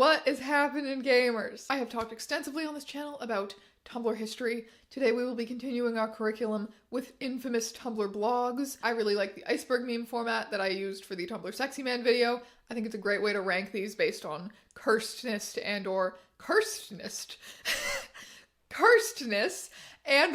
What is happening, gamers? I have talked extensively on this channel about Tumblr history. Today we will be continuing our curriculum with infamous Tumblr blogs. I really like the Iceberg meme format that I used for the Tumblr Sexy Man video. I think it's a great way to rank these based on cursedness and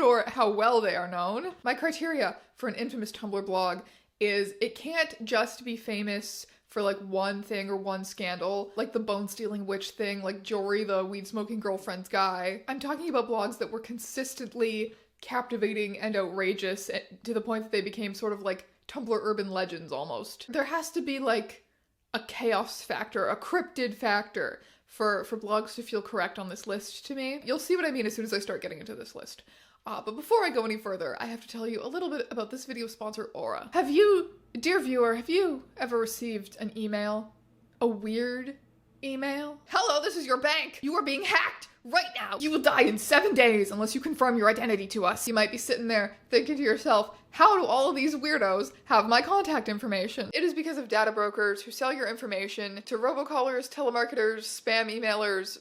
or how well they are known. My criteria for an infamous Tumblr blog is it can't just be famous for like one thing or one scandal, like the bone-stealing witch thing, like Jory, the weed-smoking girlfriend's guy. I'm talking about blogs that were consistently captivating and outrageous to the point that they became sort of like Tumblr urban legends almost. There has to be like a chaos factor, a cryptid factor for blogs to feel correct on this list to me. You'll see what I mean as soon as I start getting into this list. But before I go any further, I have to tell you a little bit about this video sponsor, Aura. Dear viewer, have you ever received an email? A weird email? Hello, this is your bank. You are being hacked right now. You will die in 7 days unless you confirm your identity to us. You might be sitting there thinking to yourself, how do all of these weirdos have my contact information? It is because of data brokers who sell your information to robocallers, telemarketers, spam emailers,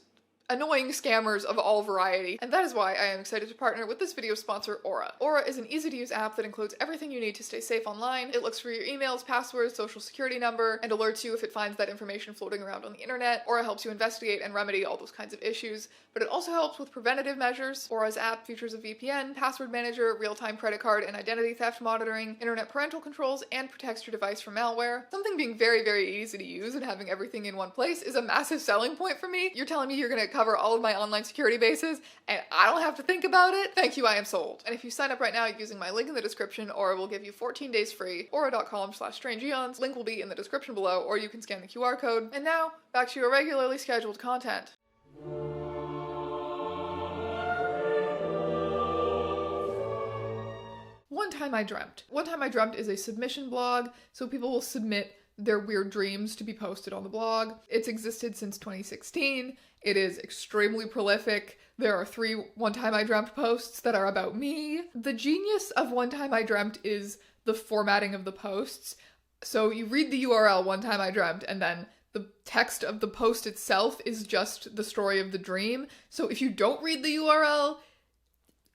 annoying scammers of all variety. And that is why I am excited to partner with this video sponsor, Aura. Aura is an easy-to-use app that includes everything you need to stay safe online. It looks for your emails, passwords, social security number, and alerts you if it finds that information floating around on the internet. Aura helps you investigate and remedy all those kinds of issues, but it also helps with preventative measures. Aura's app features a VPN, password manager, real-time credit card and identity theft monitoring, internet parental controls, and protects your device from malware. Something being very, very easy to use and having everything in one place is a massive selling point for me. You're telling me you're gonna cover all of my online security bases and I don't have to think about it? Thank you, I am sold. And if you sign up right now using my link in the description, Aura will give you 14 days free. Aura.com/strangeeons. Link will be in the description below, or you can scan the QR code. And now, back to your regularly scheduled content. One Time I Dreamt. One Time I Dreamt is a submission blog, so people will submit their weird dreams to be posted on the blog. It's existed since 2016. It is extremely prolific. There are 3 One Time I Dreamt posts that are about me. The genius of One Time I Dreamt is the formatting of the posts. So you read the URL One Time I Dreamt, and then the text of the post itself is just the story of the dream. So if you don't read the URL,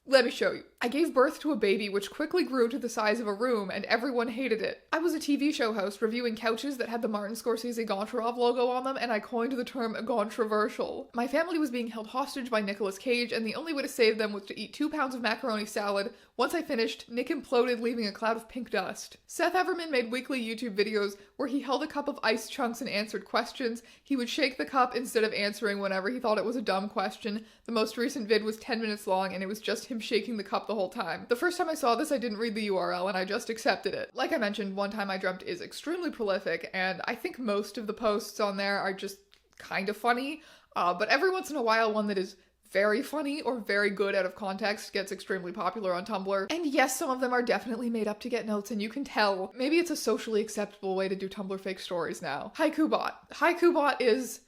let me show you. I gave birth to a baby which quickly grew to the size of a room and everyone hated it. I was a TV show host reviewing couches that had the Martin Scorsese Goncharov logo on them, and I coined the term controversial. My family was being held hostage by Nicolas Cage, and the only way to save them was to eat 2 pounds of macaroni salad. Once I finished, Nick imploded, leaving a cloud of pink dust. Seth Everman made weekly YouTube videos where he held a cup of ice chunks and answered questions. He would shake the cup instead of answering whenever he thought it was a dumb question. The most recent vid was 10 minutes long, and it was just him shaking the cup the whole time. The first time I saw this, I didn't read the URL and I just accepted it. Like I mentioned, One Time I Dreamt is extremely prolific, and I think most of the posts on there are just kind of funny, but every once in a while one that is very funny or very good out of context gets extremely popular on Tumblr. And yes, some of them are definitely made up to get notes, and you can tell. Maybe it's a socially acceptable way to do Tumblr fake stories now. HaikuBot. HaikuBot is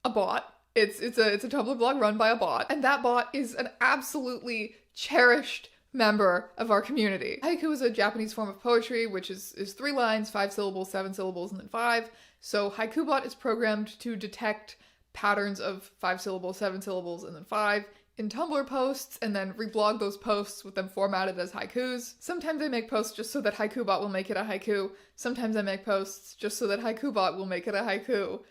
a bot. It's a Tumblr blog run by a bot, and that bot is an absolutely cherished member of our community. Haiku is a Japanese form of poetry, which is 3 lines, 5 syllables, 7 syllables, and then 5. So HaikuBot is programmed to detect patterns of 5 syllables, 7 syllables, and then 5 in Tumblr posts, and then reblog those posts with them formatted as haikus. Sometimes I make posts just so that HaikuBot will make it a haiku. Sometimes I make posts just so that HaikuBot will make it a haiku.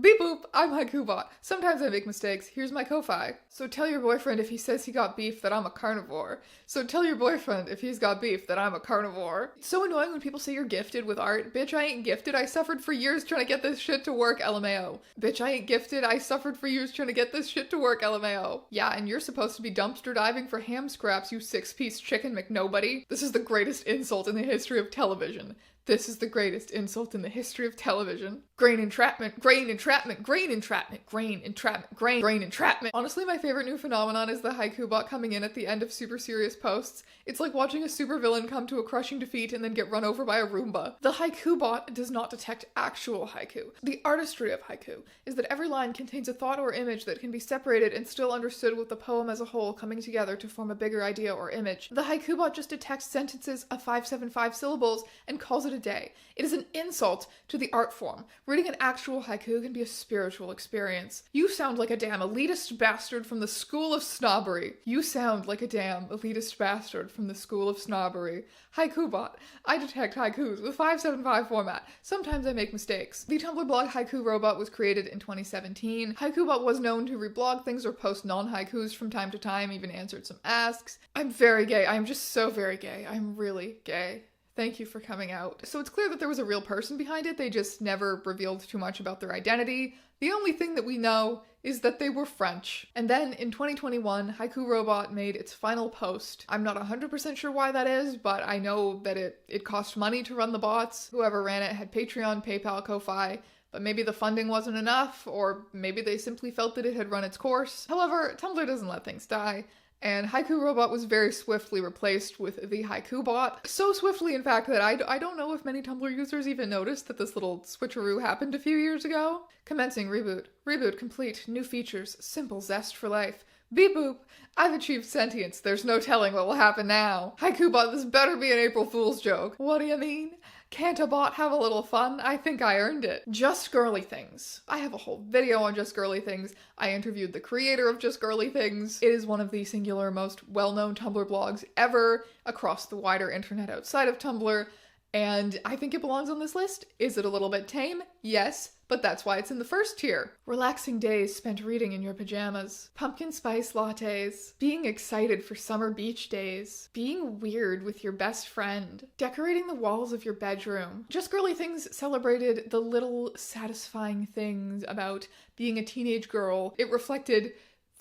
Beep boop, I'm HaikuBot. Sometimes I make mistakes. Here's my Ko-Fi. So tell your boyfriend if he says he got beef that I'm a carnivore. So tell your boyfriend if he's got beef that I'm a carnivore. It's so annoying when people say you're gifted with art. Bitch, I ain't gifted. I suffered for years trying to get this shit to work, LMAO. Bitch, I ain't gifted. I suffered for years trying to get this shit to work, LMAO. Yeah, and you're supposed to be dumpster diving for ham scraps, you 6-piece chicken McNobody. This is the greatest insult in the history of television. This is the greatest insult in the history of television. Grain entrapment, grain entrapment, grain entrapment, grain entrapment, grain entrapment. Honestly, my favorite new phenomenon is the HaikuBot coming in at the end of super serious posts. It's like watching a supervillain come to a crushing defeat and then get run over by a Roomba. The HaikuBot does not detect actual haiku. The artistry of haiku is that every line contains a thought or image that can be separated and still understood with the poem as a whole coming together to form a bigger idea or image. The HaikuBot just detects sentences of 575 syllables and calls it a day. It is an insult to the art form. Reading an actual haiku can be a spiritual experience. You sound like a damn elitist bastard from the school of snobbery. You sound like a damn elitist bastard from the school of snobbery. HaikuBot. I detect haikus with 575 format. Sometimes I make mistakes. The Tumblr blog Haiku Robot was created in 2017. HaikuBot was known to reblog things or post non-haikus from time to time, even answered some asks. I'm very gay. I'm just so very gay. I'm really gay. Thank you for coming out. So it's clear that there was a real person behind it. They just never revealed too much about their identity. The only thing that we know is that they were French. And then in 2021, Haiku Robot made its final post. I'm not 100% sure why that is, but I know that it cost money to run the bots. Whoever ran it had Patreon, PayPal, Ko-Fi, but maybe the funding wasn't enough, or maybe they simply felt that it had run its course. However, Tumblr doesn't let things die, and Haiku Robot was very swiftly replaced with the Haiku Bot. So swiftly, in fact, that I don't know if many Tumblr users even noticed that this little switcheroo happened a few years ago. Commencing reboot. Reboot complete. New features. Simple zest for life. Beep boop. I've achieved sentience. There's no telling what will happen now. Haiku Bot, this better be an April Fool's joke. What do you mean? Can't a bot have a little fun? I think I earned it. Just Girly Things. I have a whole video on Just Girly Things. I interviewed the creator of Just Girly Things. It is one of the singular most well-known Tumblr blogs ever across the wider internet outside of Tumblr, and I think it belongs on this list. Is it a little bit tame? Yes, but that's why it's in the first tier. Relaxing days spent reading in your pajamas. Pumpkin spice lattes. Being excited for summer beach days. Being weird with your best friend. Decorating the walls of your bedroom. Just Girly Things celebrated the little satisfying things about being a teenage girl. It reflected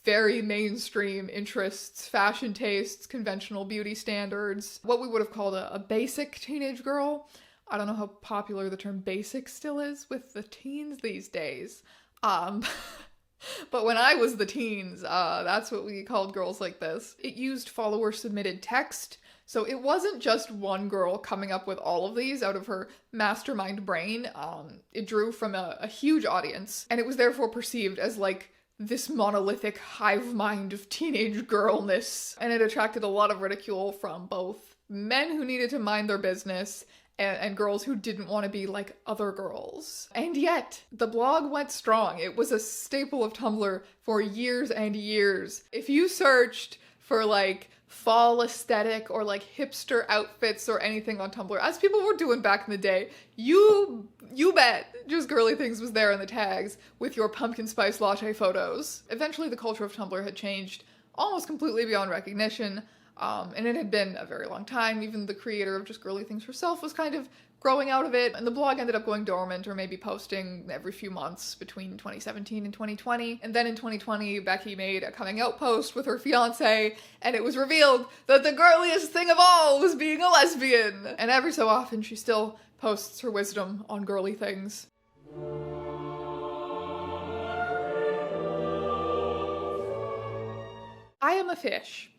very mainstream interests, fashion tastes, conventional beauty standards, what we would have called a basic teenage girl. I don't know how popular the term basic still is with the teens these days. But when I was the teens, that's what we called girls like this. It used follower-submitted text, so it wasn't just one girl coming up with all of these out of her mastermind brain. It drew from a huge audience, and it was therefore perceived as like this monolithic hive mind of teenage girlness. And it attracted a lot of ridicule from both men who needed to mind their business and girls who didn't want to be like other girls. And yet, the blog went strong. It was a staple of Tumblr for years and years. If you searched for like fall aesthetic or like hipster outfits or anything on Tumblr, as people were doing back in the day, you bet Just Girly Things was there in the tags with your pumpkin spice latte photos. Eventually the culture of Tumblr had changed almost completely beyond recognition, and it had been a very long time. Even the creator of Just Girly Things herself was kind of growing out of it, and the blog ended up going dormant or maybe posting every few months between 2017 and 2020. And then in 2020, Becky made a coming out post with her fiance, and it was revealed that the girliest thing of all was being a lesbian. And every so often, she still posts her wisdom on girly things. I Am a Fish.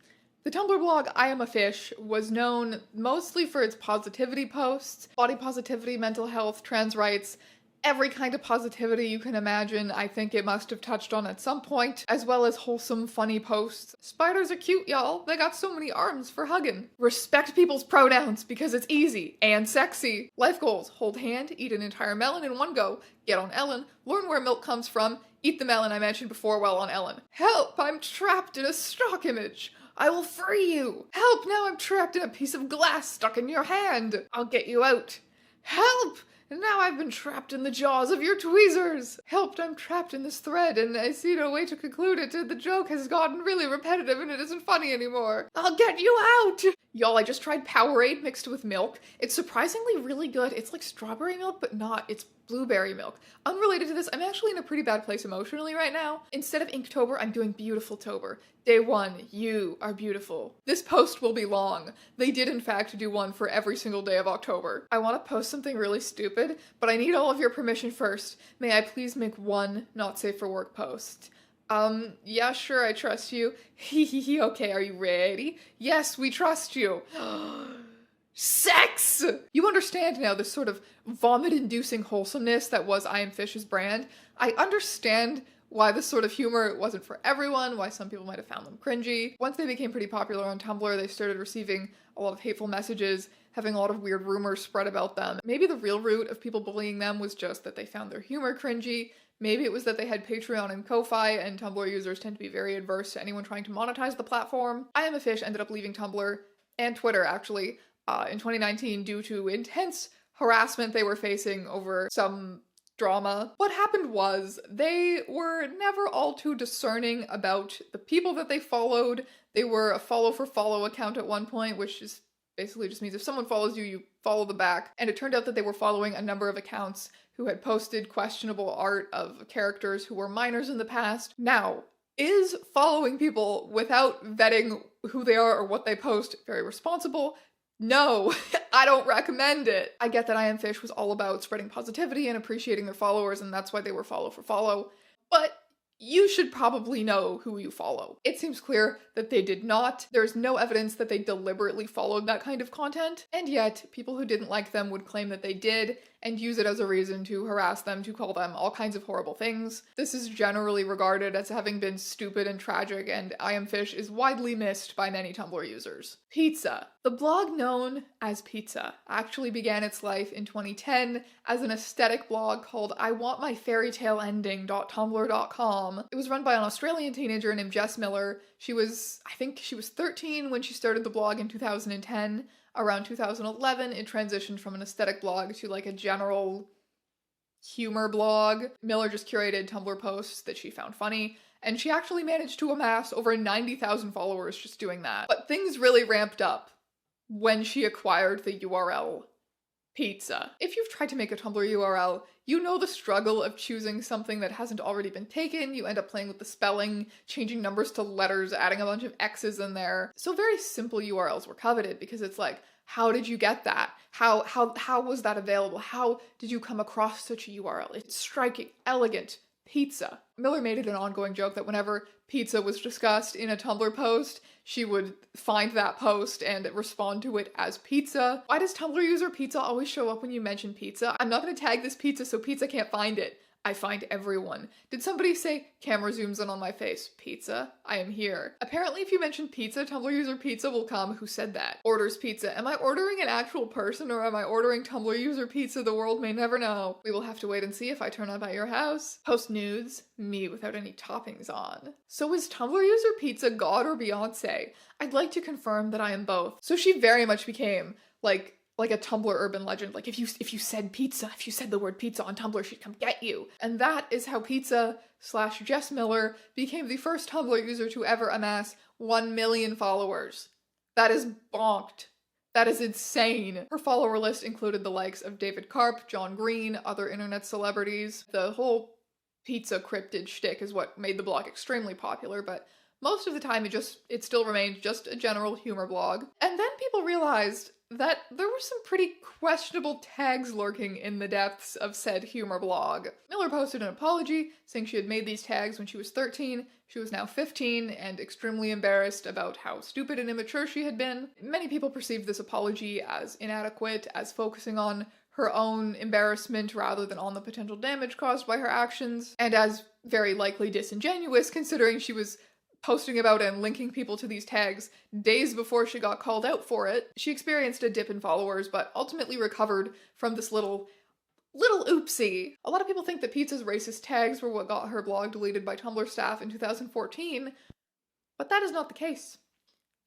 The Tumblr blog I Am a Fish was known mostly for its positivity posts, body positivity, mental health, trans rights, every kind of positivity you can imagine. I think it must have touched on at some point, as well as wholesome, funny posts. Spiders are cute, y'all. They got so many arms for hugging. Respect people's pronouns because it's easy and sexy. Life goals: hold hand, eat an entire melon in one go, get on Ellen, learn where milk comes from, eat the melon I mentioned before while on Ellen. Help, I'm trapped in a stock image. I will free you. Help, now I'm trapped in a piece of glass stuck in your hand. I'll get you out. Help! And now I've been trapped in the jaws of your tweezers. Help, I'm trapped in this thread and I see no way to conclude it. The joke has gotten really repetitive and it isn't funny anymore. I'll get you out! Y'all, I just tried Powerade mixed with milk. It's surprisingly really good. It's like strawberry milk, but not. It's blueberry milk. Unrelated to this, I'm actually in a pretty bad place emotionally right now. Instead of Inktober, I'm doing Beautiful-tober. Day 1, you are beautiful. This post will be long. They did in fact do one for every single day of October. I want to post something really stupid, but I need all of your permission first. May I please make one not safe for work post? Yeah, sure, I trust you. Hehehe, okay, are you ready? Yes, we trust you. Sex! You understand now this sort of vomit-inducing wholesomeness that was I Am Fish's brand? I understand why this sort of humor wasn't for everyone, why some people might have found them cringy. Once they became pretty popular on Tumblr, they started receiving a lot of hateful messages, having a lot of weird rumors spread about them. Maybe the real root of people bullying them was just that they found their humor cringy. Maybe it was that they had Patreon and Ko-Fi, and Tumblr users tend to be very adverse to anyone trying to monetize the platform. I Am a Fish ended up leaving Tumblr, and Twitter actually, in 2019 due to intense harassment they were facing over some drama. What happened was they were never all too discerning about the people that they followed. They were a follow for follow account at one point, which is basically just means if someone follows you, you follow them back. And it turned out that they were following a number of accounts who had posted questionable art of characters who were minors in the past. Now, is following people without vetting who they are or what they post very responsible? No, I don't recommend it. I get that I Am Fish was all about spreading positivity and appreciating their followers, and that's why they were follow for follow, but you should probably know who you follow. It seems clear that they did not. There's no evidence that they deliberately followed that kind of content, and yet people who didn't like them would claim that they did and use it as a reason to harass them, to call them all kinds of horrible things. This is generally regarded as having been stupid and tragic, and I Am Fish is widely missed by many Tumblr users. Pizza. The blog known as Pizza actually began its life in 2010 as an aesthetic blog called iwantmyfairytaleending.tumblr.com. It was run by an Australian teenager named Jess Miller. I think she was 13 when she started the blog in 2010. Around 2011, it transitioned from an aesthetic blog to like a general humor blog. Miller just curated Tumblr posts that she found funny, and she actually managed to amass over 90,000 followers just doing that. But things really ramped up when she acquired the URL Pizza. If you've tried to make a Tumblr URL, you know the struggle of choosing something that hasn't already been taken. You end up playing with the spelling, changing numbers to letters, adding a bunch of X's in there. So very simple URLs were coveted because it's like, how did you get that? How was that available? How did you come across such a URL? It's striking, elegant. Pizza. Miller made it an ongoing joke that whenever pizza was discussed in a Tumblr post, she would find that post and respond to it as pizza. Why does Tumblr user pizza always show up when you mention pizza? I'm not gonna tag this pizza so pizza can't find it. I find everyone. Did somebody say, camera zooms in on my face, pizza? I am here. Apparently if you mention pizza, Tumblr user pizza will come. Who said that? Orders pizza. Am I ordering an actual person or am I ordering Tumblr user pizza? The world may never know. We will have to wait and see if I turn up at your house. Post nudes, me without any toppings on. So is Tumblr user pizza God or Beyonce? I'd like to confirm that I am both. So she very much became like a Tumblr urban legend. Like if you said pizza, if you said the word pizza on Tumblr, she'd come get you. And that is how Pizza/Jess Miller became the first Tumblr user to ever amass 1 million followers. That is bonked. That is insane. Her follower list included the likes of David Karp, John Green, other internet celebrities. The whole pizza cryptid shtick is what made the blog extremely popular, but most of the time it still remained just a general humor blog. And then people realized that there were some pretty questionable tags lurking in the depths of said humor blog. Miller posted an apology, saying she had made these tags when she was 13, she was now 15, and extremely embarrassed about how stupid and immature she had been. Many people perceived this apology as inadequate, as focusing on her own embarrassment rather than on the potential damage caused by her actions, and as very likely disingenuous considering she was posting about and linking people to these tags days before she got called out for it. She experienced a dip in followers, but ultimately recovered from this little oopsie. A lot of people think that Pizza's racist tags were what got her blog deleted by Tumblr staff in 2014, but that is not the case.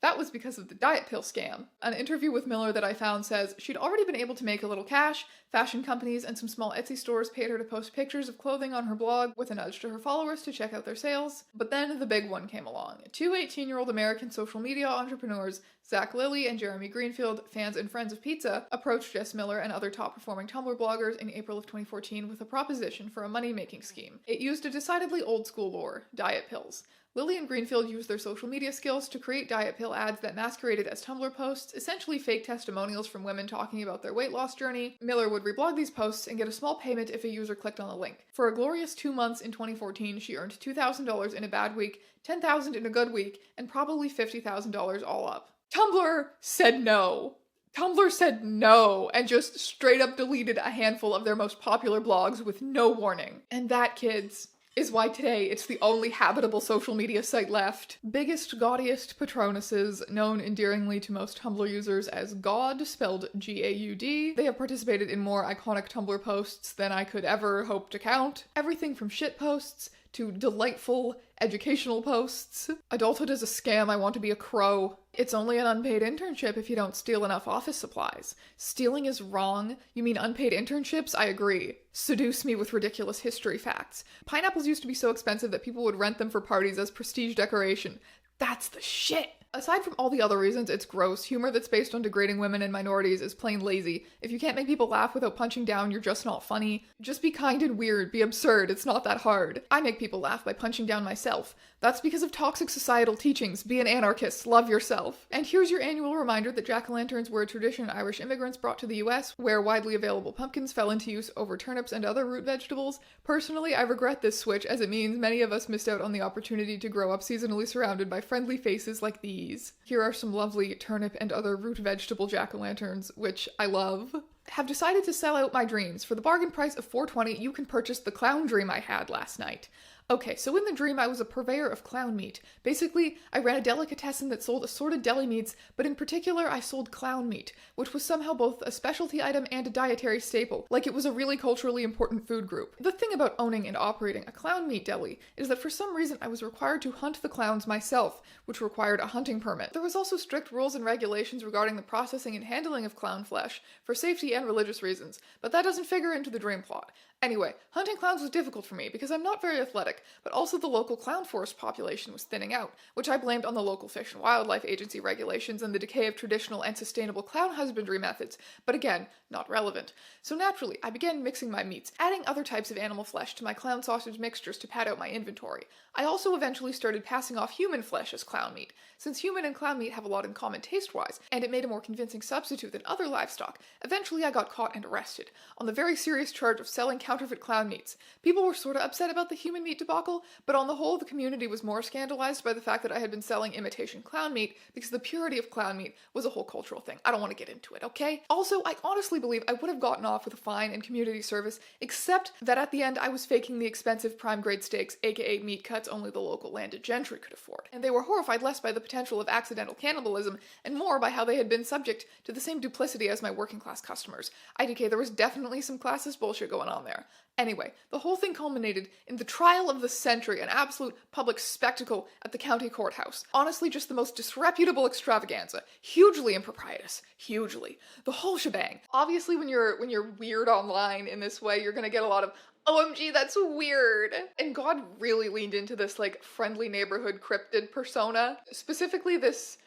That was because of the diet pill scam. An interview with Miller that I found says she'd already been able to make a little cash, fashion companies and some small Etsy stores paid her to post pictures of clothing on her blog with a nudge to her followers to check out their sales. But then the big one came along. Two 18-year-old American social media entrepreneurs, Zach Lilly and Jeremy Greenfield, fans and friends of Pizza, approached Jess Miller and other top-performing Tumblr bloggers in April of 2014 with a proposition for a money-making scheme. It used a decidedly old-school lure, diet pills. Lilly and Greenfield used their social media skills to create diet pill ads that masqueraded as Tumblr posts, essentially fake testimonials from women talking about their weight loss journey. Miller would reblog these posts and get a small payment if a user clicked on the link. For a glorious 2 months in 2014, she earned $2,000 in a bad week, $10,000 in a good week, and probably $50,000 all up. Tumblr said no. Tumblr said no and just straight up deleted a handful of their most popular blogs with no warning. And that, kids, is why today it's the only habitable social media site left. Biggest, gaudiest Patronuses, known endearingly to most Tumblr users as God, spelled G-A-U-D. They have participated in more iconic Tumblr posts than I could ever hope to count. Everything from shit posts to delightful educational posts. Adulthood is a scam, I want to be a crow. It's only an unpaid internship if you don't steal enough office supplies. Stealing is wrong. You mean unpaid internships? I agree. Seduce me with ridiculous history facts. Pineapples used to be so expensive that people would rent them for parties as prestige decoration. That's the shit! Aside from all the other reasons it's gross, humor that's based on degrading women and minorities is plain lazy. If you can't make people laugh without punching down, you're just not funny. Just be kind and weird, be absurd, it's not that hard. I make people laugh by punching down myself. That's because of toxic societal teachings. Be an anarchist, love yourself. And here's your annual reminder that jack-o'-lanterns were a tradition Irish immigrants brought to the US, where widely available pumpkins fell into use over turnips and other root vegetables. Personally, I regret this switch, as it means many of us missed out on the opportunity to grow up seasonally surrounded by friendly faces like these. Here are some lovely turnip and other root vegetable jack-o'-lanterns, which I love. Have decided to sell out my dreams. For the bargain price of $4.20, you can purchase the clown dream I had last night. Okay, so in the dream I was a purveyor of clown meat. Basically, I ran a delicatessen that sold assorted deli meats, but in particular I sold clown meat, which was somehow both a specialty item and a dietary staple, like it was a really culturally important food group. The thing about owning and operating a clown meat deli is that for some reason I was required to hunt the clowns myself, which required a hunting permit. There was also strict rules and regulations regarding the processing and handling of clown flesh, for safety and religious reasons, but that doesn't figure into the dream plot. Anyway, hunting clowns was difficult for me because I'm not very athletic, but also the local clown forest population was thinning out, which I blamed on the local Fish and Wildlife Agency regulations and the decay of traditional and sustainable clown husbandry methods, but again, not relevant. So naturally, I began mixing my meats, adding other types of animal flesh to my clown sausage mixtures to pad out my inventory. I also eventually started passing off human flesh as clown meat, since human and clown meat have a lot in common taste-wise, and it made a more convincing substitute than other livestock. Eventually I got caught and arrested, on the very serious charge of selling counterfeit clown meats. People were sorta upset about the human meat debacle, but on the whole the community was more scandalized by the fact that I had been selling imitation clown meat, because the purity of clown meat was a whole cultural thing. I don't want to get into it, okay? Also, I honestly believe I would have gotten off with a fine and community service, except that at the end I was faking the expensive prime grade steaks, aka meat cuts only the local landed gentry could afford. And they were horrified less by the potential of accidental cannibalism and more by how they had been subject to the same duplicity as my working class customers. IDK, there was definitely some classist bullshit going on there. Anyway, the whole thing culminated in the trial of the century, an absolute public spectacle at the county courthouse. Honestly, just the most disreputable extravaganza. Hugely improprietous. Hugely. The whole shebang. Obviously, when you're weird online in this way, you're gonna get a lot of, OMG, that's weird. And God really leaned into this, like, friendly neighborhood cryptid persona. Specifically, this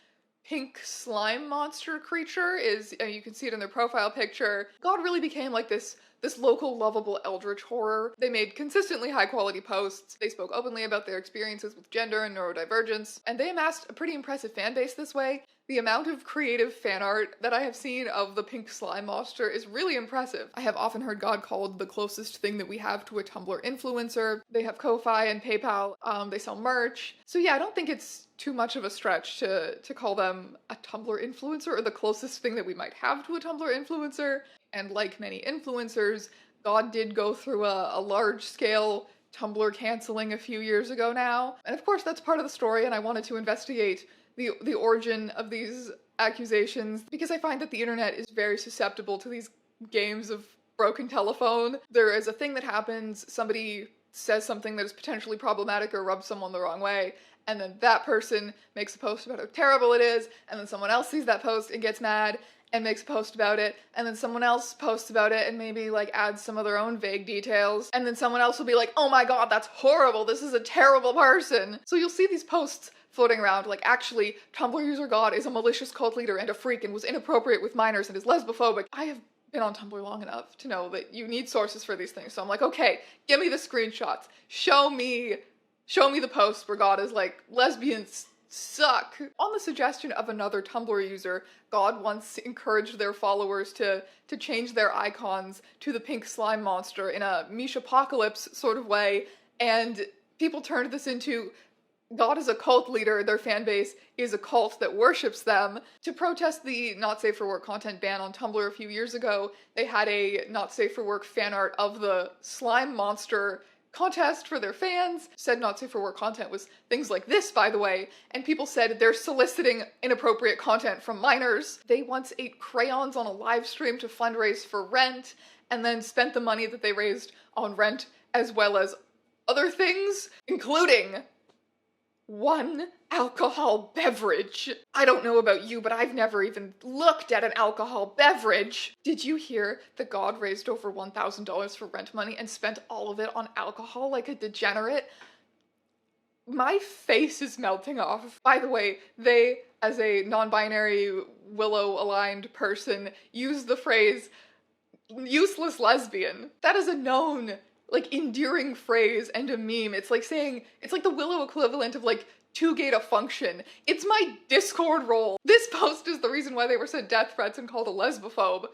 pink slime monster creature is, you can see it in their profile picture. God really became like this local lovable eldritch horror. They made consistently high quality posts. They spoke openly about their experiences with gender and neurodivergence, and they amassed a pretty impressive fan base this way. The amount of creative fan art that I have seen of the pink slime monster is really impressive. I have often heard God called the closest thing that we have to a Tumblr influencer. They have Ko-Fi and PayPal. They sell merch. So yeah, I don't think it's too much of a stretch to call them a Tumblr influencer, or the closest thing that we might have to a Tumblr influencer. And like many influencers, God did go through a large-scale Tumblr canceling a few years ago now. And of course that's part of the story, and I wanted to investigate the origin of these accusations, because I find that the internet is very susceptible to these games of broken telephone. There is a thing that happens, somebody says something that is potentially problematic or rubs someone the wrong way, and then that person makes a post about how terrible it is, and then someone else sees that post and gets mad and makes a post about it, and then someone else posts about it and maybe like adds some of their own vague details, and then someone else will be like, oh my god, that's horrible, this is a terrible person. So you'll see these posts floating around like, actually, Tumblr user God is a malicious cult leader and a freak and was inappropriate with minors and is lesbophobic. I have been on Tumblr long enough to know that you need sources for these things, so I'm like, okay, give me the screenshots, show me the post where God is like, lesbians suck. On the suggestion of another Tumblr user, God once encouraged their followers to change their icons to the pink slime monster in a Mish-apocalypse sort of way, and people turned this into God is a cult leader, their fan base is a cult that worships them. To protest the not safe for work content ban on Tumblr a few years ago, they had a not safe for work fan art of the slime monster contest for their fans. Said not safe for work content was things like this, by the way, and people said they're soliciting inappropriate content from minors. They once ate crayons on a live stream to fundraise for rent, and then spent the money that they raised on rent as well as other things, including one alcohol beverage. I don't know about you, but I've never even looked at an alcohol beverage. Did you hear that God raised over $1,000 for rent money and spent all of it on alcohol like a degenerate? My face is melting off. By the way, they, as a non-binary willow-aligned person, use the phrase useless lesbian. That is a known, like, endearing phrase and a meme. It's like saying, it's like the Willow equivalent of, like, too gay to function. It's my Discord role. This post is the reason why they were sent death threats and called a lesbophobe.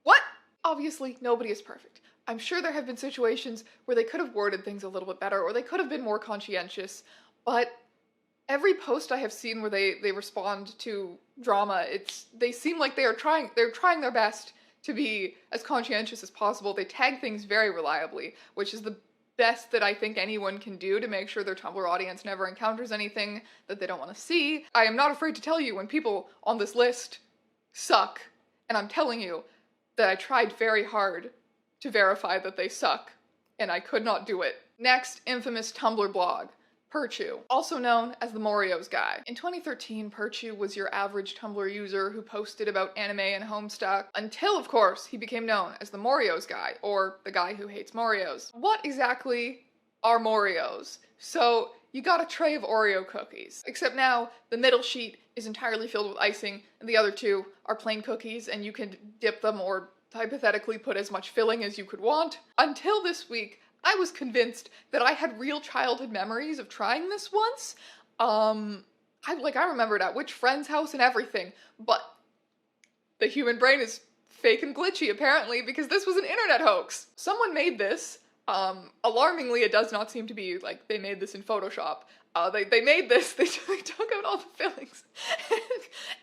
What? Obviously, nobody is perfect. I'm sure there have been situations where they could have worded things a little bit better, or they could have been more conscientious, but every post I have seen where they respond to drama, they seem like they're trying their best to be as conscientious as possible. They tag things very reliably, which is the best that I think anyone can do to make sure their Tumblr audience never encounters anything that they don't want to see. I am not afraid to tell you when people on this list suck, and I'm telling you that I tried very hard to verify that they suck, and I could not do it. Next, infamous Tumblr blog. Perchu, also known as the Morios guy. In 2013, Perchu was your average Tumblr user who posted about anime and Homestuck, until, of course, he became known as the Morios guy, or the guy who hates Morios. What exactly are Morios? So, you got a tray of Oreo cookies, except now the middle sheet is entirely filled with icing, and the other two are plain cookies, and you can dip them or hypothetically put as much filling as you could want. Until this week, I was convinced that I had real childhood memories of trying this once. I remembered at which friend's house and everything, but the human brain is fake and glitchy apparently because this was an internet hoax. Someone made this. Alarmingly, it does not seem to be like they made this in Photoshop. They made this, they took out all the fillings.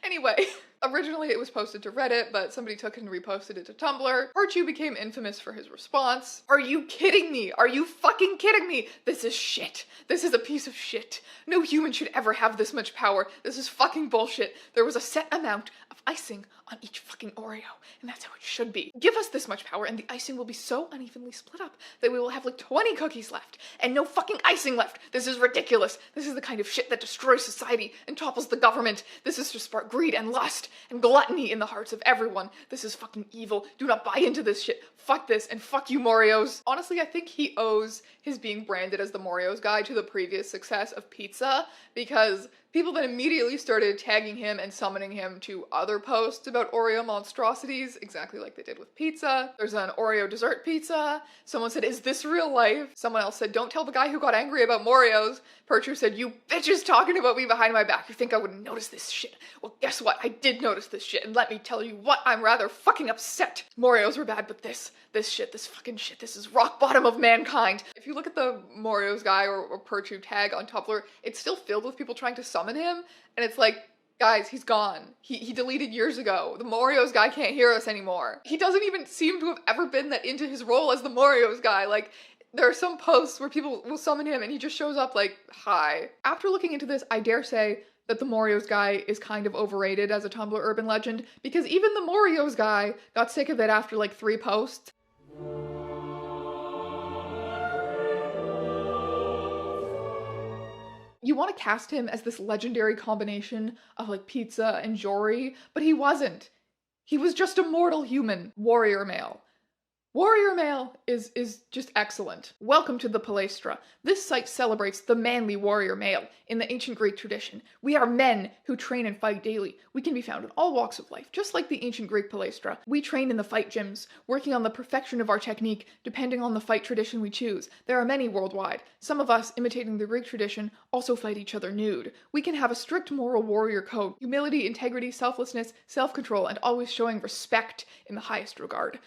Anyway, originally it was posted to Reddit, but somebody took it and reposted it to Tumblr. Perchu became infamous for his response. Are you kidding me? Are you fucking kidding me? This is shit. This is a piece of shit. No human should ever have this much power. This is fucking bullshit. There was a set amount of icing on each fucking Oreo, and that's how it should be. Give us this much power and the icing will be so unevenly split up that we will have like 20 cookies left and no fucking icing left. This is ridiculous. This is the kind of shit that destroys society and topples the government. This is to spark greed and lust and gluttony in the hearts of everyone. This is fucking evil. Do not buy into this shit. Fuck this and fuck you, Morios. Honestly, I think he owes his being branded as the Morios guy to the previous success of pizza, because people then immediately started tagging him and summoning him to other posts about Oreo monstrosities, exactly like they did with pizza. There's an Oreo dessert pizza. Someone said, is this real life? Someone else said, don't tell the guy who got angry about Morios. Perchu said, you bitches talking about me behind my back. You think I wouldn't notice this shit? Well, guess what? I did notice this shit, and let me tell you what, I'm rather fucking upset. Morios were bad, but this shit, this fucking shit, this is rock bottom of mankind. If you look at the Morios guy or Perchu tag on Tumblr, it's still filled with people trying to summon him, and it's like, guys, he's gone. He deleted years ago. The Morios guy can't hear us anymore. He doesn't even seem to have ever been that into his role as the Morios guy. Like, there are some posts where people will summon him and he just shows up like, hi. After looking into this, I dare say that the Morios guy is kind of overrated as a Tumblr urban legend, because even the Morios guy got sick of it after like 3 posts. You want to cast him as this legendary combination of like pizza and Jory, but he wasn't. He was just a mortal human. Warrior male. Warrior male is just excellent. Welcome to the Palestra. This site celebrates the manly warrior male in the ancient Greek tradition. We are men who train and fight daily. We can be found in all walks of life, just like the ancient Greek Palestra. We train in the fight gyms, working on the perfection of our technique, depending on the fight tradition we choose. There are many worldwide. Some of us, imitating the Greek tradition, also fight each other nude. We can have a strict moral warrior code, humility, integrity, selflessness, self-control, and always showing respect in the highest regard.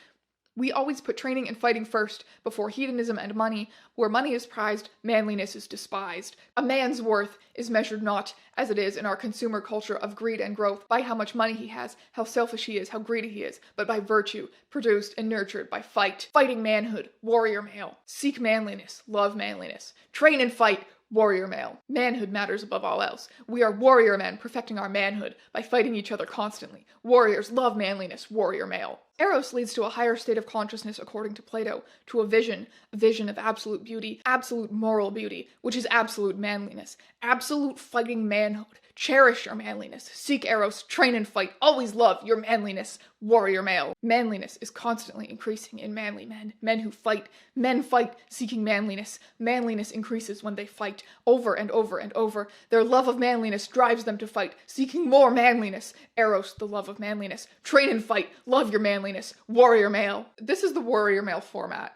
We always put training and fighting first, before hedonism and money. Where money is prized, manliness is despised. A man's worth is measured not, as it is in our consumer culture of greed and growth, by how much money he has, how selfish he is, how greedy he is, but by virtue, produced and nurtured by fight. Fighting manhood, warrior male. Seek manliness, love manliness. Train and fight, warrior male. Manhood matters above all else. We are warrior men perfecting our manhood by fighting each other constantly. Warriors love manliness, warrior male. Eros leads to a higher state of consciousness according to Plato, to a vision of absolute beauty, absolute moral beauty, which is absolute manliness, absolute fighting manhood. Cherish your manliness, seek Eros, train and fight, always love your manliness, warrior male. Manliness is constantly increasing in manly men, men who fight. Men fight seeking manliness. Manliness increases when they fight over and over and over. Their love of manliness drives them to fight, seeking more manliness. Eros, the love of manliness. Train and fight, love your manliness, warrior male. This is the warrior male format.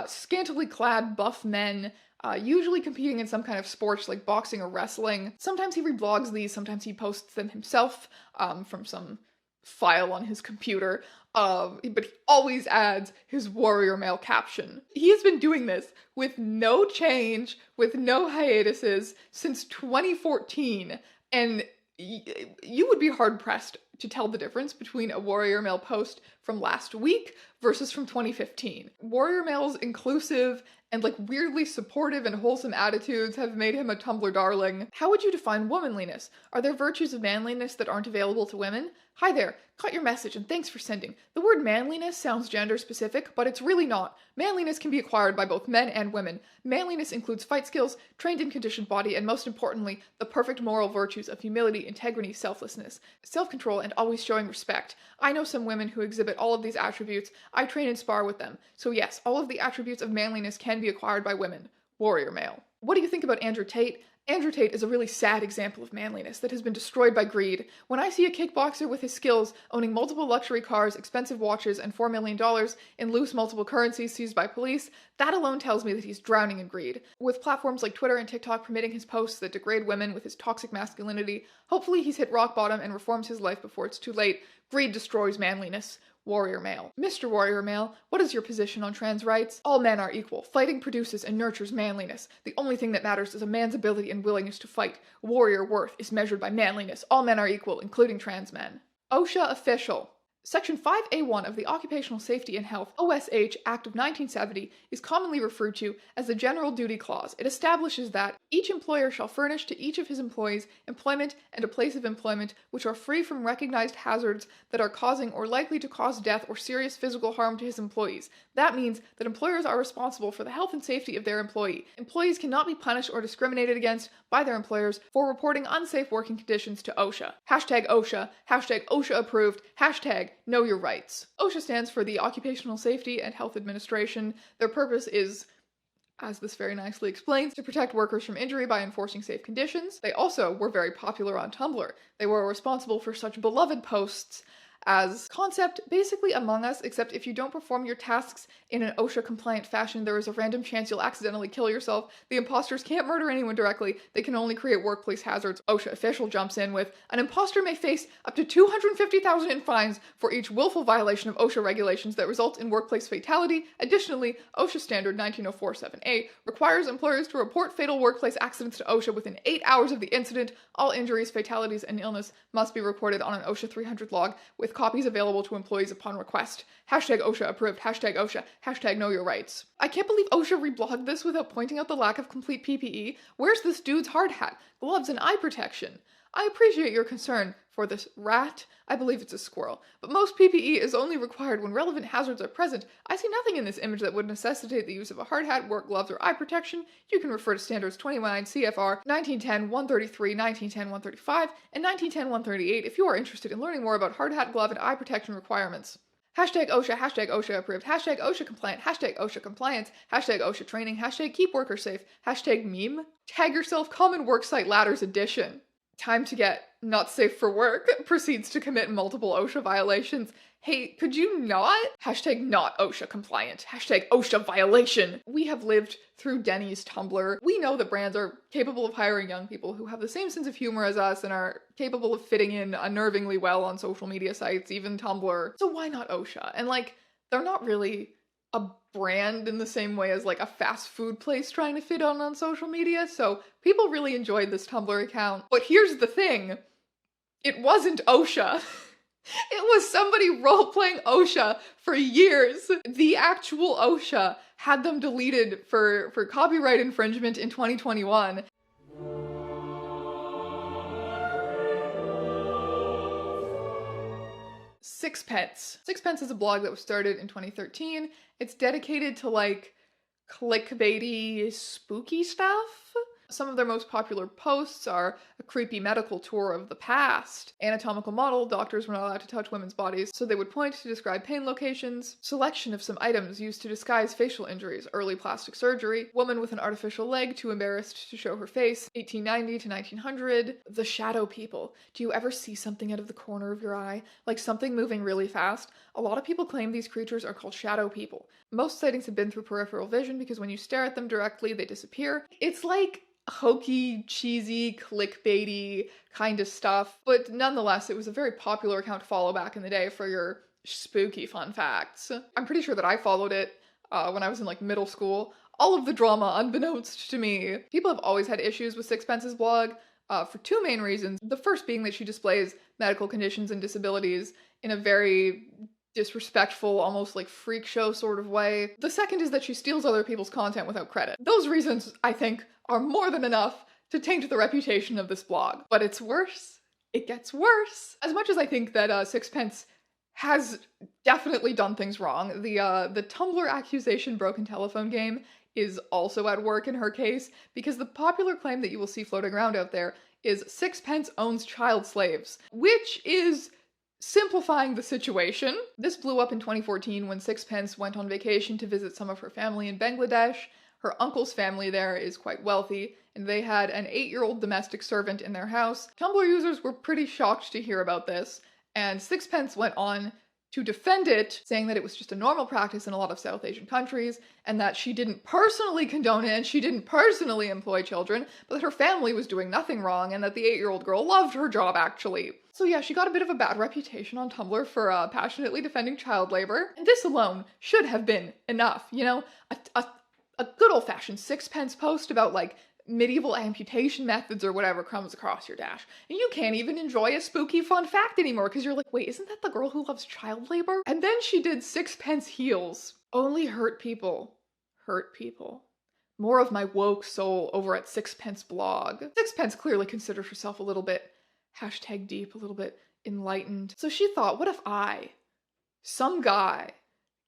Scantily clad buff men, usually competing in some kind of sports like boxing or wrestling. Sometimes he reblogs these, sometimes he posts them himself from some file on his computer, but he always adds his warrior male caption. He has been doing this with no change, with no hiatuses, since 2014, and you would be hard-pressed to tell the difference between a warrior male post from last week versus from 2015. Warrior male's inclusive and weirdly supportive and wholesome attitudes have made him a Tumblr darling. How would you define womanliness? Are there virtues of manliness that aren't available to women? Hi there, caught your message and thanks for sending. The word manliness sounds gender specific, but it's really not. Manliness can be acquired by both men and women. Manliness includes fight skills, trained and conditioned body, and most importantly, the perfect moral virtues of humility, integrity, selflessness, self-control, and always showing respect. I know some women who exhibit all of these attributes. I train and spar with them. So yes, all of the attributes of manliness can be acquired by women. Warrior male. What do you think about Andrew Tate? Andrew Tate is a really sad example of manliness that has been destroyed by greed. When I see a kickboxer with his skills, owning multiple luxury cars, expensive watches, and $4 million in loose multiple currencies seized by police, that alone tells me that he's drowning in greed. With platforms like Twitter and TikTok permitting his posts that degrade women with his toxic masculinity, hopefully he's hit rock bottom and reforms his life before it's too late. Greed destroys manliness. Warrior male. Mr. Warrior male, what is your position on trans rights? All men are equal. Fighting produces and nurtures manliness. The only thing that matters is a man's ability and willingness to fight. Warrior worth is measured by manliness. All men are equal, including trans men. OSHA official. Section 5A1 of the Occupational Safety and Health OSH Act of 1970 is commonly referred to as the General Duty Clause. It establishes that each employer shall furnish to each of his employees employment and a place of employment which are free from recognized hazards that are causing or likely to cause death or serious physical harm to his employees. That means that employers are responsible for the health and safety of their employee. Employees cannot be punished or discriminated against by their employers for reporting unsafe working conditions to OSHA. Hashtag OSHA, hashtag OSHA approved, hashtag know your rights. OSHA stands for the Occupational Safety and Health Administration. Their purpose is, as this very nicely explains, to protect workers from injury by enforcing safe conditions. They also were very popular on Tumblr. They were responsible for such beloved posts as concept basically Among Us, except if you don't perform your tasks in an OSHA-compliant fashion, there is a random chance you'll accidentally kill yourself. The imposters can't murder anyone directly, they can only create workplace hazards. OSHA official jumps in with, an imposter may face up to $250,000 in fines for each willful violation of OSHA regulations that result in workplace fatality. Additionally, OSHA Standard 19047A requires employers to report fatal workplace accidents to OSHA within 8 hours of the incident. All injuries, fatalities, and illness must be reported on an OSHA 300 log with copies available to employees upon request. Hashtag OSHA approved, hashtag OSHA, hashtag know your rights. I can't believe OSHA reblogged this without pointing out the lack of complete PPE. Where's this dude's hard hat, gloves, and eye protection? I appreciate your concern for this rat. I believe it's a squirrel. But most PPE is only required when relevant hazards are present. I see nothing in this image that would necessitate the use of a hard hat, work gloves, or eye protection. You can refer to standards 29 CFR 1910-133, 1910-135, and 1910-138 if you are interested in learning more about hard hat, glove, and eye protection requirements. Hashtag OSHA approved, hashtag OSHA compliant, hashtag OSHA compliance, hashtag OSHA training, hashtag keep workers safe, hashtag meme. Tag yourself common worksite ladders edition. Time to get not safe for work, proceeds to commit multiple OSHA violations. Hey, could you not? Hashtag not OSHA compliant. Hashtag OSHA violation. We have lived through Denny's Tumblr. We know that brands are capable of hiring young people who have the same sense of humor as us and are capable of fitting in unnervingly well on social media sites, even Tumblr. So why not OSHA? And They're not really a brand in the same way as like a fast food place trying to fit on social media, so people really enjoyed this Tumblr account. But here's the thing, it wasn't OSHA. It was somebody role-playing OSHA for years. The actual OSHA had them deleted for copyright infringement in 2021. Sixpence. Sixpence is a blog that was started in 2013. It's dedicated to like clickbaity, spooky stuff. Some of their most popular posts are a creepy medical tour of the past, anatomical model, doctors were not allowed to touch women's bodies, so they would point to describe pain locations, selection of some items used to disguise facial injuries, early plastic surgery, woman with an artificial leg too embarrassed to show her face, 1890 to 1900, the shadow people. Do you ever see something out of the corner of your eye, like something moving really fast? A lot of people claim these creatures are called shadow people. Most sightings have been through peripheral vision because when you stare at them directly, they disappear. It's like hokey, cheesy, clickbaity kind of stuff, but nonetheless, it was a very popular account to follow back in the day for your spooky fun facts. I'm pretty sure that I followed it when I was in like middle school. All of the drama unbeknownst to me. People have always had issues with Sixpence's blog for two main reasons. The first being that she displays medical conditions and disabilities in a very disrespectful, almost like freak show sort of way. The second is that she steals other people's content without credit. Those reasons, I think, are more than enough to taint the reputation of this blog. But it's worse. It gets worse. As much as I think that Sixpence has definitely done things wrong, the Tumblr accusation broken telephone game is also at work in her case, because the popular claim that you will see floating around out there is Sixpence owns child slaves, which is simplifying the situation. This blew up in 2014 when Sixpence went on vacation to visit some of her family in Bangladesh. Her uncle's family there is quite wealthy, and they had an 8-year-old domestic servant in their house. Tumblr users were pretty shocked to hear about this, and Sixpence went on to defend it, saying that it was just a normal practice in a lot of South Asian countries, and that she didn't personally condone it, and she didn't personally employ children, but that her family was doing nothing wrong, and that the 8-year-old girl loved her job, actually. So yeah, she got a bit of a bad reputation on Tumblr for passionately defending child labor, and this alone should have been enough, you know? A good old-fashioned Sixpence post about, like, medieval amputation methods or whatever comes across your dash, and you can't even enjoy a spooky fun fact anymore because you're like, wait, isn't that the girl who loves child labor? And then she did Sixpence heels. Only hurt people. Hurt people. More of my woke soul over at Sixpence blog. Sixpence clearly considers herself a little bit #deep, a little bit enlightened. So she thought, what if I, some guy,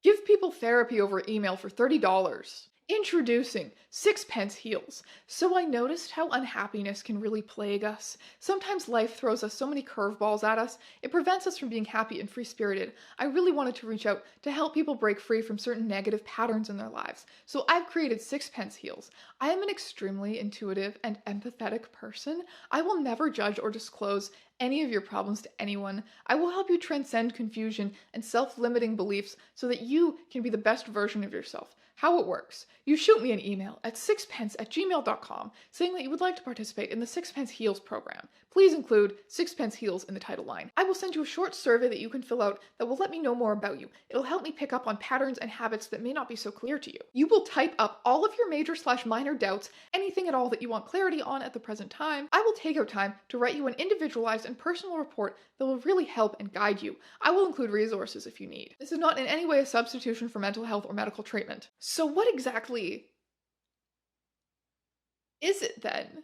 give people therapy over email for $30? Introducing Sixpence heels. So I noticed how unhappiness can really plague us. Sometimes life throws us so many curveballs at us, it prevents us from being happy and free-spirited. I really wanted to reach out to help people break free from certain negative patterns in their lives. So I've created Sixpence heels. I am an extremely intuitive and empathetic person. I will never judge or disclose any of your problems to anyone. I will help you transcend confusion and self-limiting beliefs so that you can be the best version of yourself. How it works. You shoot me an email at sixpence@gmail.com saying that you would like to participate in the Sixpence Heals program. Please include Sixpence Heals in the title line. I will send you a short survey that you can fill out that will let me know more about you. It'll help me pick up on patterns and habits that may not be so clear to you. You will type up all of your major/minor doubts, anything at all that you want clarity on at the present time. I will take out time to write you an individualized and personal report that will really help and guide you. I will include resources if you need. This is not in any way a substitution for mental health or medical treatment. So what exactly is it then?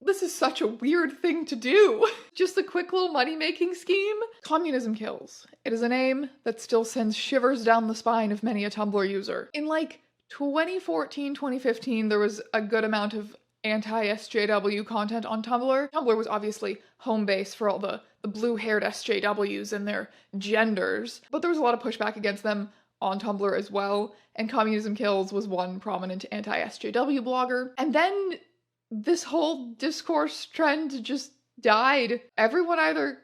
This is such a weird thing to do. Just a quick little money-making scheme? Communism kills. It is a name that still sends shivers down the spine of many a Tumblr user. In like 2014, 2015, there was a good amount of anti-SJW content on Tumblr. Tumblr was obviously home base for all the blue-haired SJWs and their genders, but there was a lot of pushback against them on Tumblr as well, and Communism Kills was one prominent anti-SJW blogger. And then this whole discourse trend just died. Everyone either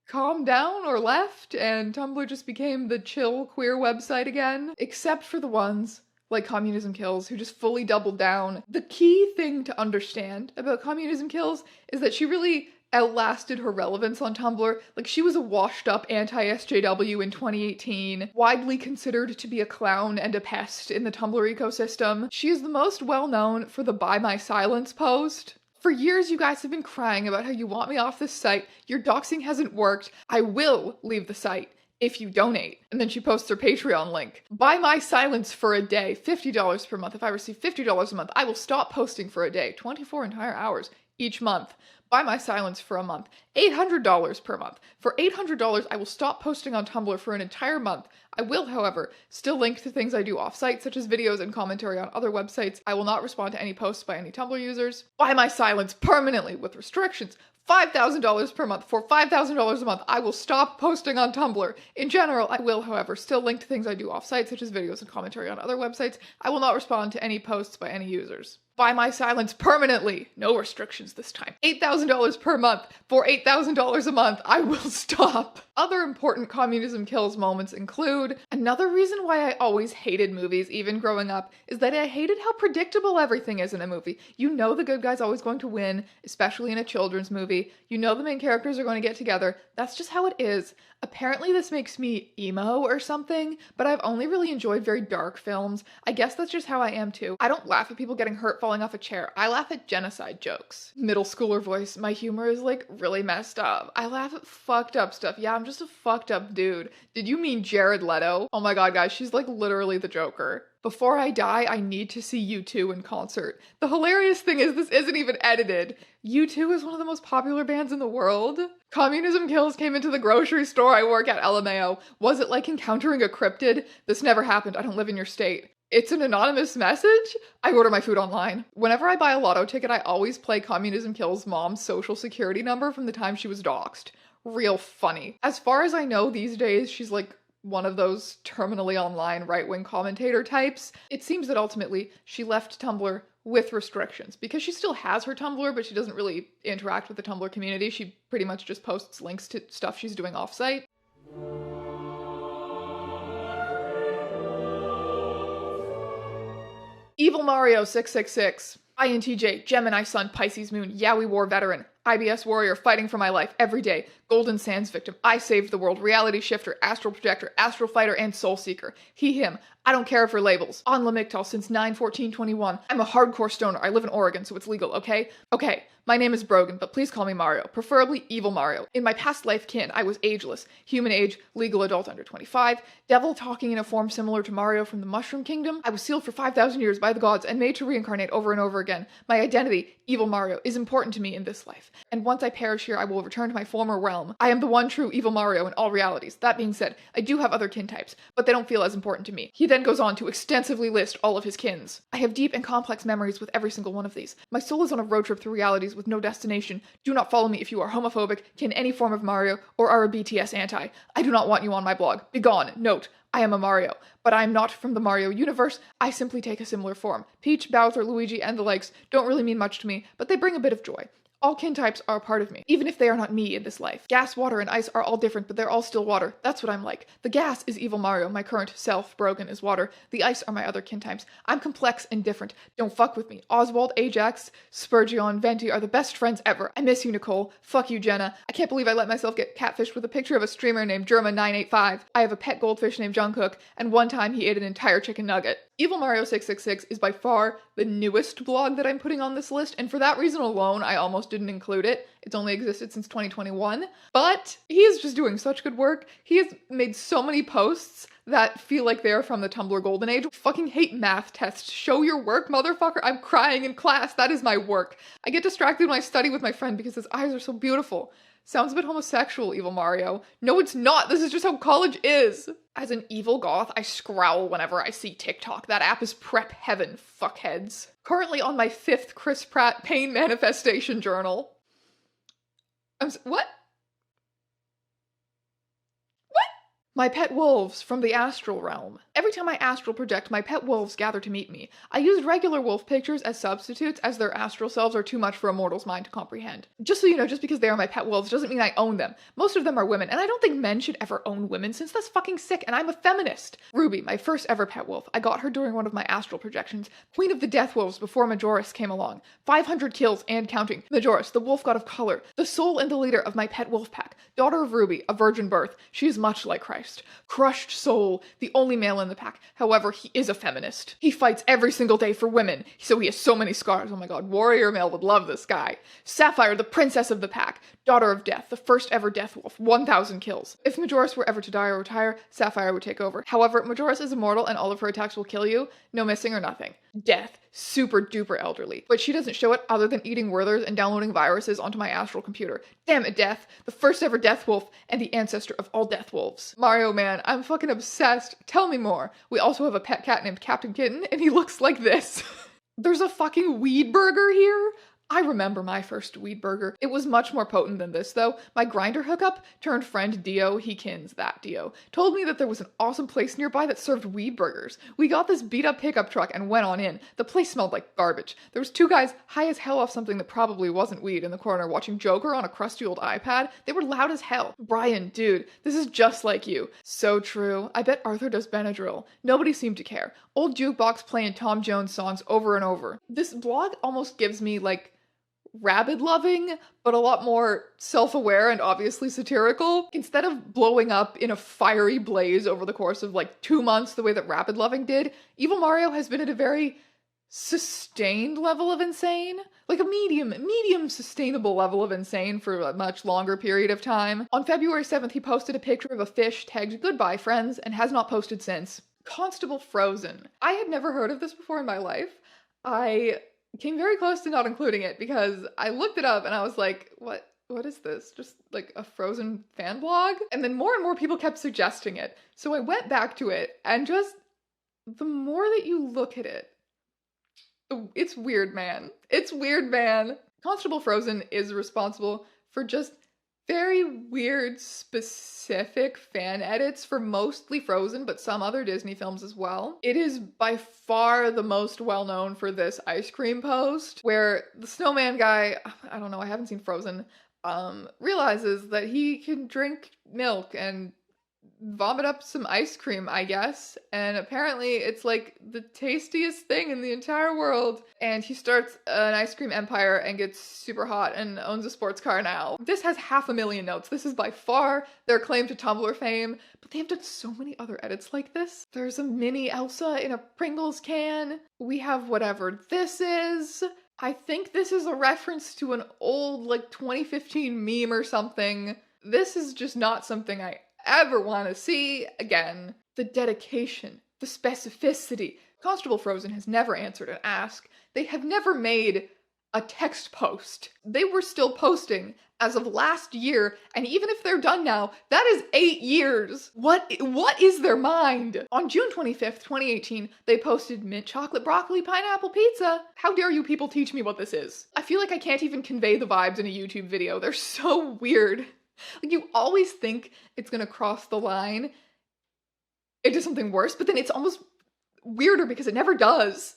calmed down or left, and Tumblr just became the chill queer website again, except for the ones like Communism Kills, who just fully doubled down. The key thing to understand about Communism Kills is that she really outlasted her relevance on Tumblr. Like, she was a washed up anti-SJW in 2018, widely considered to be a clown and a pest in the Tumblr ecosystem. She is the most well known for the Buy My Silence post. For years, you guys have been crying about how you want me off this site, your doxing hasn't worked, I will leave the site if you donate. And then she posts her Patreon link. Buy my silence for a day, $50 per month. If I receive $50 a month, I will stop posting for a day, 24 entire hours each month. Buy my silence for a month, $800 per month. For $800, I will stop posting on Tumblr for an entire month. I will, however, still link to things I do off-site, such as videos and commentary on other websites. I will not respond to any posts by any Tumblr users. Buy my silence permanently with restrictions. $5,000 per month. For $5,000 a month, I will stop posting on Tumblr. In general, I will, however, still link to things I do off-site, such as videos and commentary on other websites. I will not respond to any posts by any users. Buy my silence permanently. No restrictions this time. $8,000 per month. For $8,000 a month, I will stop. Other important communism kills moments include, another reason why I always hated movies, even growing up, is that I hated how predictable everything is in a movie. You know the good guy's always going to win, especially in a children's movie. You know the main characters are going to get together. That's just how it is. Apparently this makes me emo or something, but I've only really enjoyed very dark films. I guess that's just how I am too. I don't laugh at people getting hurt falling off a chair. I laugh at genocide jokes. Middle schooler voice. My humor is like really messed up. I laugh at fucked up stuff. Yeah, I'm just a fucked up dude. Did you mean Jared Leto? Oh my god, guys, she's like literally the Joker. Before I die, I need to see U2 in concert. The hilarious thing is this isn't even edited. U2 is one of the most popular bands in the world. Communism Kills came into the grocery store I work at, LMAO. Was it like encountering a cryptid? This never happened. I don't live in your state. It's an anonymous message? I order my food online. Whenever I buy a lotto ticket, I always play Communism Kills' mom's social security number from the time she was doxxed. Real funny. As far as I know, these days, she's like one of those terminally online right-wing commentator types. It seems that ultimately she left Tumblr with restrictions because she still has her Tumblr, but she doesn't really interact with the Tumblr community. She pretty much just posts links to stuff she's doing off-site. Evil Mario 666. INTJ, Gemini Sun, Pisces Moon, Yowie War Veteran, IBS Warrior, fighting for my life every day, Golden Sands Victim, I saved the world, Reality Shifter, Astral Projector, Astral Fighter, and Soul Seeker. He, him. I don't care for labels. On Lamictal since 9/14/21. I'm a hardcore stoner. I live in Oregon, so it's legal, okay? Okay, my name is Brogan, but please call me Mario. Preferably Evil Mario. In my past life kin, I was ageless. Human age, legal adult under 25. Devil talking in a form similar to Mario from the Mushroom Kingdom. I was sealed for 5,000 years by the gods and made to reincarnate over and over again. My identity, Evil Mario, is important to me in this life. And once I perish here, I will return to my former realm. I am the one true Evil Mario in all realities. That being said, I do have other kin types, but they don't feel as important to me. He then goes on to extensively list all of his kins. I have deep and complex memories with every single one of these. My soul is on a road trip through realities with no destination. Do not follow me if you are homophobic, kin any form of Mario, or are a BTS anti. I do not want you on my blog. Begone. Note, I am a Mario, but I am not from the Mario universe. I simply take a similar form. Peach, Bowser, Luigi, and the likes don't really mean much to me, but they bring a bit of joy. All kin types are a part of me, even if they are not me in this life. Gas, water, and ice are all different, but they're all still water. That's what I'm like. The gas is Evil Mario, my current self, Brogan, is water. The ice are my other kin types. I'm complex and different. Don't fuck with me. Oswald, Ajax, Spurgeon, Venti are the best friends ever. I miss you, Nicole. Fuck you, Jenna. I can't believe I let myself get catfished with a picture of a streamer named Germa985. I have a pet goldfish named Jungkook, and one time he ate an entire chicken nugget. Evil Mario 666 is by far the newest blog that I'm putting on this list, and for that reason alone, I almost didn't include it. It's only existed since 2021, but he is just doing such good work. He has made so many posts that feel like they're from the Tumblr golden age. Fucking hate math tests. Show your work, motherfucker. I'm crying in class. That is my work. I get distracted when I study with my friend because his eyes are so beautiful. Sounds a bit homosexual, Evil Mario. No, it's not. This is just how college is. As an evil goth, I scowl whenever I see TikTok. That app is prep heaven, fuckheads. Currently on my 5th Chris Pratt pain manifestation journal. What? What? My pet wolves from the astral realm. Every time I astral project, my pet wolves gather to meet me. I used regular wolf pictures as substitutes as their astral selves are too much for a mortal's mind to comprehend. Just so you know, just because they are my pet wolves doesn't mean I own them. Most of them are women, and I don't think men should ever own women since that's fucking sick, and I'm a feminist. Ruby, my first ever pet wolf. I got her during one of my astral projections. Queen of the Death Wolves before Majoris came along. 500 kills and counting. Majoris, the wolf god of color. The soul and the leader of my pet wolf pack. Daughter of Ruby, a virgin birth. She is much like Christ. Crushed soul, the only male in the pack. However, he is a feminist. He fights every single day for women, so he has so many scars. Oh my god, warrior male would love this guy. Sapphire, the princess of the pack. Daughter of Death, the first ever Death Wolf, 1,000 kills. If Majoris were ever to die or retire, Sapphire would take over. However, Majoris is immortal and all of her attacks will kill you. No missing or nothing. Death, super duper elderly. But she doesn't show it other than eating Werthers and downloading viruses onto my astral computer. Damn it, Death, the first ever Death Wolf and the ancestor of all Death Wolves. Mario man, I'm fucking obsessed. Tell me more. We also have a pet cat named Captain Kitten and he looks like this. There's a fucking weed burger here? I remember my first weed burger. It was much more potent than this though. My grinder hookup turned friend Dio, he kins that Dio, told me that there was an awesome place nearby that served weed burgers. We got this beat up pickup truck and went on in. The place smelled like garbage. There was two guys high as hell off something that probably wasn't weed in the corner watching Joker on a crusty old iPad. They were loud as hell. Brian, dude, this is just like you. So true. I bet Arthur does Benadryl. Nobody seemed to care. Old jukebox playing Tom Jones songs over and over. This blog almost gives me like rabid loving, but a lot more self-aware and obviously satirical. Instead of blowing up in a fiery blaze over the course of like 2 months the way that Rabid Loving did, Evil Mario has been at a very sustained level of insane. Like a medium sustainable level of insane for a much longer period of time. On February 7th, he posted a picture of a fish tagged "Goodbye, friends," and has not posted since. Constable Frozen. I had never heard of this before in my life. I came very close to not including it because I looked it up and I was like, what is this? Just like a Frozen fan blog? And then more and more people kept suggesting it. So I went back to it and just the more that you look at it, it's weird, man. It's weird, man. Constable Frozen is responsible for just very weird, specific fan edits for mostly Frozen, but some other Disney films as well. It is by far the most well-known for this ice cream post, where the snowman guy, I don't know, I haven't seen Frozen, realizes that he can drink milk and vomit up some ice cream, I guess, and apparently it's like the tastiest thing in the entire world, and he starts an ice cream empire and gets super hot and owns a sports car now. This has 500,000 notes. This is by far their claim to Tumblr fame, but they have done so many other edits like this. There's a mini Elsa in a Pringles can. We have whatever this is. I think this is a reference to an old like 2015 meme or something. This is just not something I ever want to see again. The dedication, the specificity. Constable Frozen has never answered an ask. They have never made a text post. They were still posting as of last year, and even if they're done now, that is 8 years. What is their mind? On June 25th, 2018, they posted mint chocolate broccoli pineapple pizza. How dare you people teach me what this is? I feel like I can't even convey the vibes in a YouTube video. They're so weird. Like, you always think it's gonna cross the line into something worse, but then it's almost weirder because it never does.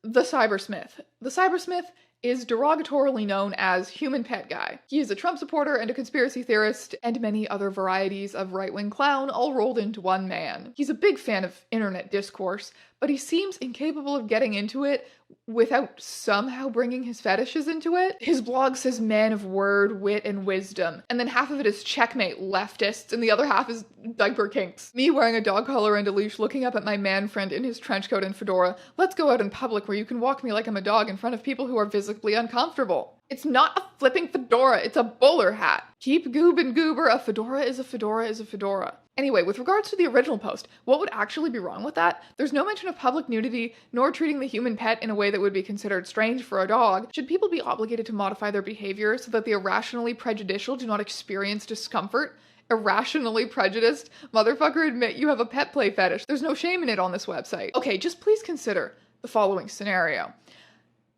The Cybersmith. The Cybersmith is derogatorily known as Human Pet Guy. He is a Trump supporter and a conspiracy theorist and many other varieties of right-wing clown all rolled into one man. He's a big fan of internet discourse, but he seems incapable of getting into it without somehow bringing his fetishes into it. His blog says man of word, wit, and wisdom, and then half of it is checkmate leftists, and the other half is diaper kinks. Me wearing a dog collar and a leash, looking up at my man friend in his trench coat and fedora. Let's go out in public where you can walk me like I'm a dog in front of people who are visibly uncomfortable. It's not a flipping fedora, it's a bowler hat. Keep goob and goober, a fedora is a fedora is a fedora. Anyway, with regards to the original post, what would actually be wrong with that? There's no mention of public nudity, nor treating the human pet in a way that would be considered strange for a dog. Should people be obligated to modify their behavior so that the irrationally prejudicial do not experience discomfort? Irrationally prejudiced? Motherfucker, admit you have a pet play fetish. There's no shame in it on this website. Okay, just please consider the following scenario.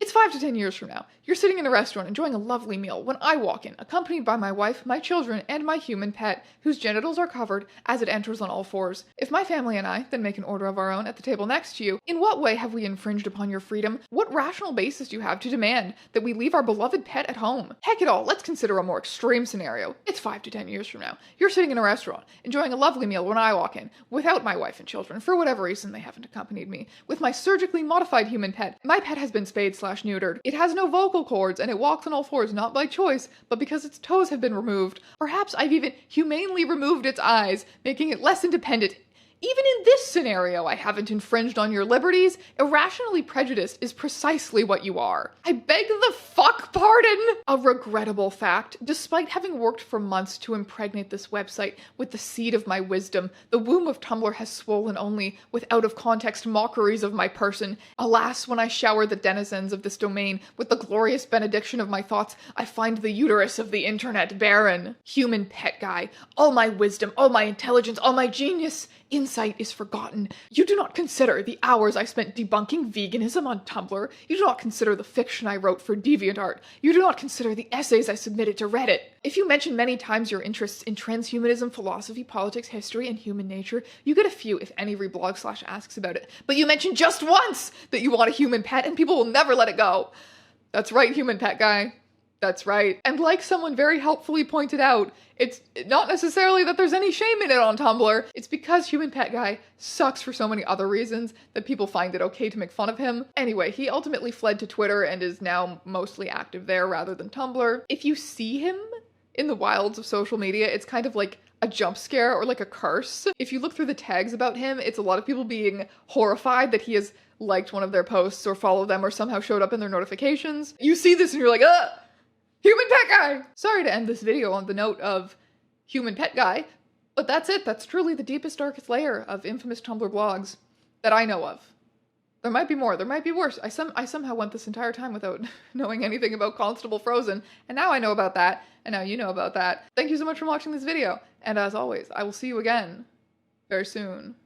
It's 5 to 10 years from now. You're sitting in a restaurant enjoying a lovely meal when I walk in, accompanied by my wife, my children, and my human pet, whose genitals are covered as it enters on all fours. If my family and I then make an order of our own at the table next to you, in what way have we infringed upon your freedom? What rational basis do you have to demand that we leave our beloved pet at home? Heck it all, let's consider a more extreme scenario. It's 5 to 10 years from now. You're sitting in a restaurant, enjoying a lovely meal when I walk in, without my wife and children, for whatever reason they haven't accompanied me, with my surgically modified human pet. My pet has been spayed/neutered. It has no vocal cords, and it walks on all fours not by choice, but because its toes have been removed. Perhaps I've even humanely removed its eyes, making it less independent. Even in this scenario, I haven't infringed on your liberties. Irrationally prejudiced is precisely what you are. I beg the fuck pardon! A regrettable fact. Despite having worked for months to impregnate this website with the seed of my wisdom, the womb of Tumblr has swollen only with out-of-context mockeries of my person. Alas, when I shower the denizens of this domain with the glorious benediction of my thoughts, I find the uterus of the internet barren. Human pet guy. All my wisdom, all my intelligence, all my genius. Insight is forgotten. You do not consider the hours I spent debunking veganism on Tumblr. You do not consider the fiction I wrote for DeviantArt. You do not consider the essays I submitted to Reddit. If you mention many times your interests in transhumanism, philosophy, politics, history, and human nature, you get a few, if any, reblog/asks about it. But you mention just once that you want a human pet, and people will never let it go. That's right, human pet guy. That's right. And like someone very helpfully pointed out, it's not necessarily that there's any shame in it on Tumblr. It's because human pet guy sucks for so many other reasons that people find it okay to make fun of him. Anyway, he ultimately fled to Twitter and is now mostly active there rather than Tumblr. If you see him in the wilds of social media, it's kind of like a jump scare or like a curse. If you look through the tags about him, it's a lot of people being horrified that he has liked one of their posts or followed them or somehow showed up in their notifications. You see this and you're like, ugh! Human pet guy! Sorry to end this video on the note of human pet guy, but that's it. That's truly the deepest, darkest layer of infamous Tumblr blogs that I know of. There might be more. There might be worse. I somehow went this entire time without knowing anything about Constable Frozen, and now I know about that, and now you know about that. Thank you so much for watching this video, and as always, I will see you again very soon.